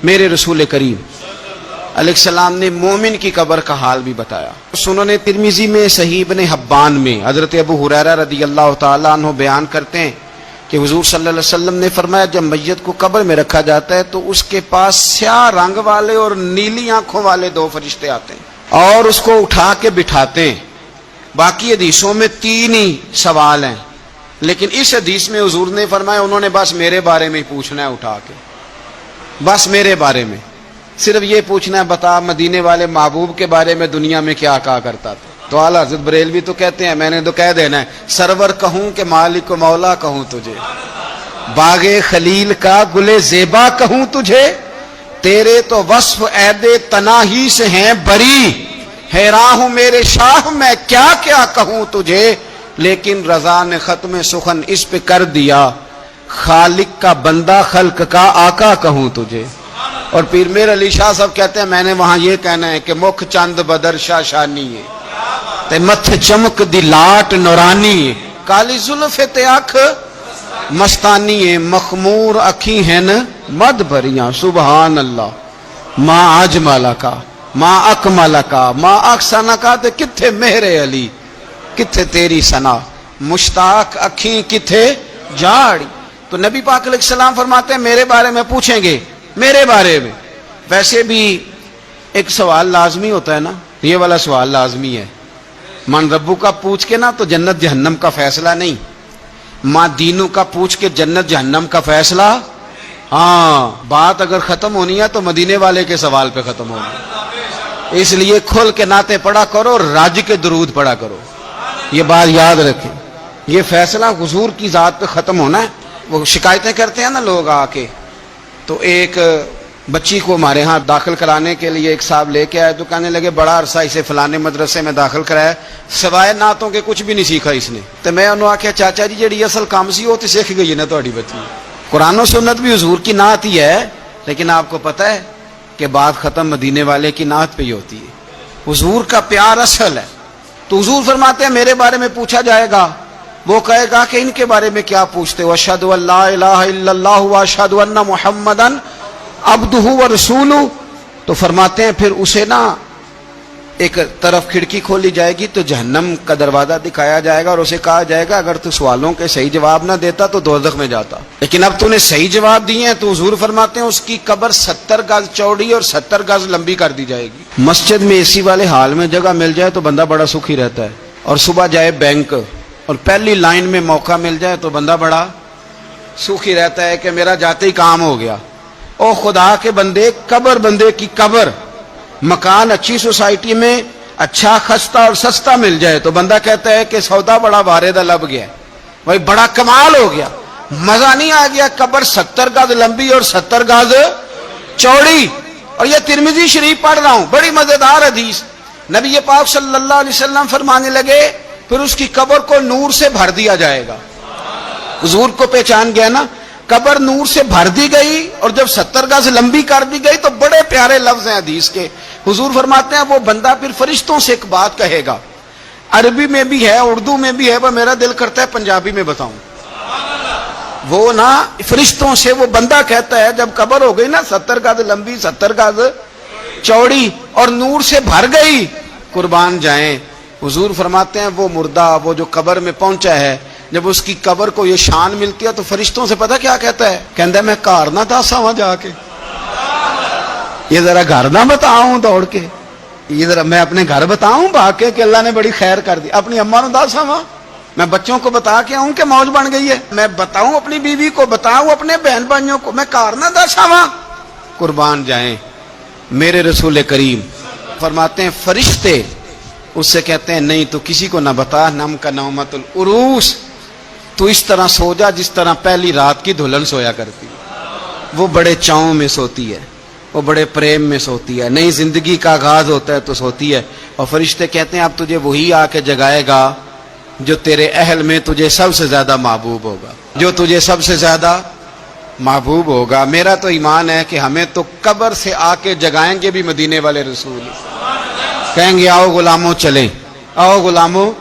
میرے رسول کریم علیہ السلام نے مومن کی قبر کا حال بھی بتایا۔ سنن ترمذی میں، صحیح ابن حبان میں حضرت ابو ہریرہ رضی اللہ تعالیٰ عنہ بیان کرتے ہیں کہ حضور صلی اللہ علیہ وسلم نے فرمایا جب میت کو قبر میں رکھا جاتا ہے تو اس کے پاس سیاہ رنگ والے اور نیلی آنکھوں والے دو فرشتے آتے ہیں اور اس کو اٹھا کے بٹھاتے ہیں۔ باقی حدیثوں میں 3 ہی سوال ہیں، لیکن اس حدیث میں حضور نے فرمایا انہوں نے بس میرے بارے میں ہی پوچھنا ہے، اٹھا کے بس میرے بارے میں صرف یہ پوچھنا ہے، بتا مدینے والے محبوب کے بارے میں دنیا میں کیا کہا کرتا تھا؟ تو اعلیٰ حضرت بریلوی تو کہتے ہیں میں نے تو کہہ دینا ہے، سرور کہوں کہ مالک و مولا کہوں تجھے، باغ خلیل کا گل زیبا کہوں تجھے، تیرے تو وصف عید تناہی سے ہیں بری، حیران ہوں میرے شاہ میں کیا کیا کہوں تجھے، لیکن رضا نے ختم سخن اس پہ کر دیا، خالق کا بندہ خلق کا آقا کہوں تجھے۔ اور پیر میر علی شاہ صاحب کہتے ہیں میں نے وہاں یہ کہنا ہے کہ مکھ چند بدر شاہ شانی ہے تے متھ چمک دی لاٹ نورانی ہے، کالی زلف تے اکھ مستانی ہے، مخمور اکھی ہیں مد بھریاں، سبحان اللہ، ما اجمل کا ما اکمل کا ما احسن کا، تے کتھے مہر علی کتھے تیری ثنا، مشتاق اکھیں کتھے جاڑی۔ تو نبی پاک علیہ السلام فرماتے ہیں میرے بارے میں پوچھیں گے، میرے بارے میں۔ ویسے بھی ایک سوال لازمی ہوتا ہے نا، یہ والا سوال لازمی ہے، من ربو کا پوچھ کے نا تو جنت جہنم کا فیصلہ نہیں، ماں دینوں کا پوچھ کے جنت جہنم کا فیصلہ۔ ہاں بات اگر ختم ہونی ہے تو مدینے والے کے سوال پہ ختم ہونی ہے، اس لیے کھل کے نعتیں پڑھا کرو اور راج کے درود پڑھا کرو، یہ بات یاد رکھیں، یہ فیصلہ حضور کی ذات پہ ختم ہونا ہے۔ وہ شکایتیں کرتے ہیں نا لوگ آ کے، تو ایک بچی کو ہمارے ہاں داخل کرانے کے لیے ایک صاحب لے کے آئے تو کہنے لگے بڑا عرصہ اسے فلانے مدرسے میں داخل کرایا، سوائے نعتوں کے کچھ بھی نہیں سیکھا اس نے۔ تو میں انہوں آکھیا چاچا جی جڑی اصل کام سی وہ تو سیکھ گئی ہے نا تہاڈی بچی، قرآن و سنت بھی حضور کی نعت ہی ہے، لیکن آپ کو پتہ ہے کہ بات ختم مدینے والے کی نعت پہ ہی ہوتی ہے، حضور کا پیار اصل ہے۔ تو حضور فرماتے ہیں میرے بارے میں پوچھا جائے گا، وہ کہے گا کہ ان کے بارے میں کیا پوچھتے ہو، اشہد ان لا الہ الا اللہ واشہد ان محمدن عبدہ ورسولہ۔ تو فرماتے ہیں پھر اسے نا ایک طرف کھڑکی کھولی جائے گی تو جہنم کا دروازہ دکھایا جائے گا اور اسے کہا جائے گا اگر تو سوالوں کے صحیح جواب نہ دیتا تو دوزخ میں جاتا، لیکن اب تو نے صحیح جواب دیے ہیں۔ تو حضور فرماتے ہیں اس کی قبر 70 گز چوڑی اور 70 گز لمبی کر دی جائے گی۔ مسجد میں اے سی والے حال میں جگہ مل جائے تو بندہ بڑا سکھی رہتا ہے، اور صبح جائے بینک اور پہلی لائن میں موقع مل جائے تو بندہ بڑا سکھی رہتا ہے کہ میرا جاتے ہی کام ہو گیا۔ او خدا کے بندے، قبر بندے کی قبر، مکان اچھی سوسائٹی میں اچھا خستہ اور سستا مل جائے تو بندہ کہتا ہے کہ سودا بڑا واردہ لب گیا، بھائی بڑا کمال ہو گیا، مزہ نہیں آ گیا۔ قبر 70 گز لمبی اور 70 گز چوڑی، اور یہ ترمذی شریف پڑھ رہا ہوں، بڑی مزیدار حدیث۔ نبی پاک صلی اللہ علیہ وسلم فرمانے لگے پھر اس کی قبر کو نور سے بھر دیا جائے گا۔ حضور کو پہچان گیا نا، قبر نور سے بھر دی گئی اور جب 70 گز لمبی کر دی گئی تو بڑے پیارے لفظ ہیں حدیث کے۔ حضور فرماتے ہیں وہ بندہ پھر فرشتوں سے ایک بات کہے گا، عربی میں بھی ہے اردو میں بھی ہے، پر میرا دل کرتا ہے پنجابی میں بتاؤں۔ وہ نا فرشتوں سے وہ بندہ کہتا ہے جب قبر ہو گئی نا 70 گز لمبی 70 گز چوڑی اور نور سے بھر گئی، قربان جائیں، حضور فرماتے ہیں وہ مردہ وہ جو قبر میں پہنچا ہے، جب اس کی قبر کو یہ شان ملتی ہے تو فرشتوں سے پتہ کیا کہتا ہے، کہتا ہے میں گھر نہ دساں وہاں جا کے، یہ ذرا گھر نہ بتاؤں دوڑ کے، یہ ذرا میں اپنے گھر بتاؤں بھاگ کے کہ اللہ نے بڑی خیر کر دی، اپنی اماں نو دساں وہاں، میں بچوں کو بتا کے آؤں کہ موج بن گئی ہے، میں بتاؤں اپنی بیوی کو، بتاؤں اپنے بہن بھائیوں کو، میں گھر نہ دساں وہاں۔ قربان جائیں میرے رسول کریم فرماتے ہیں فرشتے اس سے کہتے ہیں نہیں تو کسی کو نہ بتا، نم کا نومت العروس، تو اس طرح سو جا جس طرح پہلی رات کی دلہن سویا کرتی، وہ بڑے چاؤں میں سوتی ہے، وہ بڑے پریم میں سوتی ہے، نئی زندگی کا آغاز ہوتا ہے تو سوتی ہے، اور فرشتے کہتے ہیں اب تجھے وہی آ کے جگائے گا جو تیرے اہل میں تجھے سب سے زیادہ محبوب ہوگا، جو تجھے سب سے زیادہ محبوب ہوگا۔ میرا تو ایمان ہے کہ ہمیں تو قبر سے آ کے جگائیں گے بھی مدینے والے رسول، کہیں گے آؤ غلاموں چلیں، آؤ غلاموں